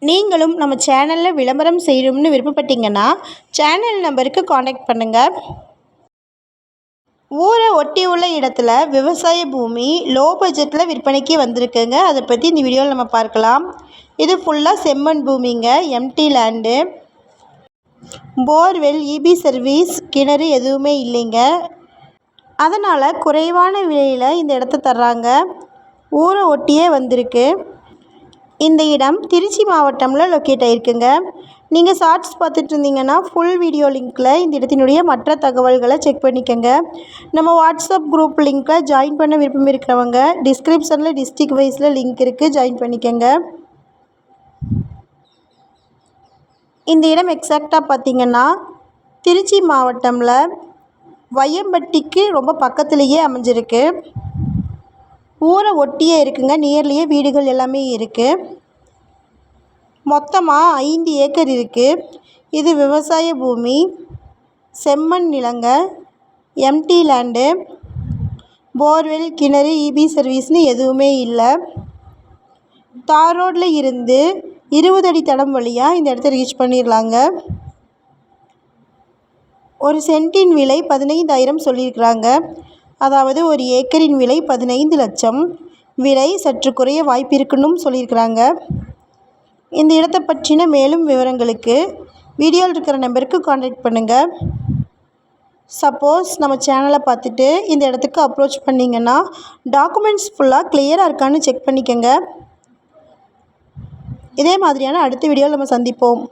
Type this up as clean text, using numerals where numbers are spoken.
நீங்களும் நம்ம சேனலில் விளம்பரம் செய்யணும்னு விருப்பப்பட்டீங்கன்னா சேனல் நம்பருக்கு காண்டாக்ட் பண்ணுங்கள். ஊரை ஒட்டி உள்ள இடத்துல விவசாய பூமி லோ பட்ஜெட்டில் விற்பனைக்கு வந்திருக்குங்க. அதை பற்றி இந்த வீடியோவில் நம்ம பார்க்கலாம். இது ஃபுல்லாக செம்மண் பூமிங்க, empty land. Borewell, EB service, கிணறு எதுவுமே இல்லைங்க. அதனால் குறைவான விலையில் இந்த இடத்த தர்றாங்க. ஊரை ஒட்டியே வந்திருக்கு. இந்த இடம் திருச்சி மாவட்டமில் லொக்கேட் ஆகிருக்குங்க. நீங்கள் ஷார்ட்ஸ் பார்த்துட்டு இருந்தீங்கன்னா ஃபுல் வீடியோ லிங்க்கில் இந்த இடத்தினுடைய மற்ற தகவல்களை செக் பண்ணிக்கோங்க. நம்ம வாட்ஸ்அப் குரூப் லிங்க்கில் ஜாயின் பண்ண விருப்பம் இருக்கிறவங்க டிஸ்கிரிப்ஷனில் டிஸ்ட்ரிக்ட் வைஸில் லிங்க் இருக்குது, ஜாயின் பண்ணிக்கோங்க. இந்த இடம் எக்ஸாக்டாக பார்த்திங்கன்னா திருச்சி மாவட்டமில் வையம்பட்டிக்கு ரொம்ப பக்கத்துலேயே அமைஞ்சிருக்கு. ஊரை ஒட்டியே இருக்குங்க. நியர்லேயே வீடுகள் எல்லாமே இருக்குது. மொத்தமாக 5 ஏக்கர் இருக்குது. இது விவசாய பூமி, செம்மண் நிலங்க, எம்டி லேண்டு. போர்வெல், கிணறு, இபி சர்வீஸ்னு எதுவுமே இல்லை. தார் ரோட்டில் இருந்து 20 அடி தடம் வழியாக இந்த இடத்த ரீச் பண்ணிடலாங்க. ஒரு சென்ட்டின் விலை 15,000 சொல்லியிருக்கிறாங்க. அதாவது ஒரு ஏக்கரின் விலை 15 லட்சம். விலை சற்று குறைய வாய்ப்பு இருக்குன்னு சொல்லியிருக்கிறாங்க. இந்த இடத்தை பற்றின மேலும் விவரங்களுக்கு வீடியோவில் இருக்கிற நம்பருக்கு காண்டாக்ட் பண்ணுங்கள். சப்போஸ் நம்ம சேனலை பார்த்துட்டு இந்த இடத்துக்கு அப்ரோச் பண்ணிங்கன்னா டாக்குமெண்ட்ஸ் ஃபுல்லாக கிளியராக இருக்கான்னு செக் பண்ணிக்கோங்க. இதே மாதிரியான அடுத்த வீடியோவில் நம்ம சந்திப்போம்.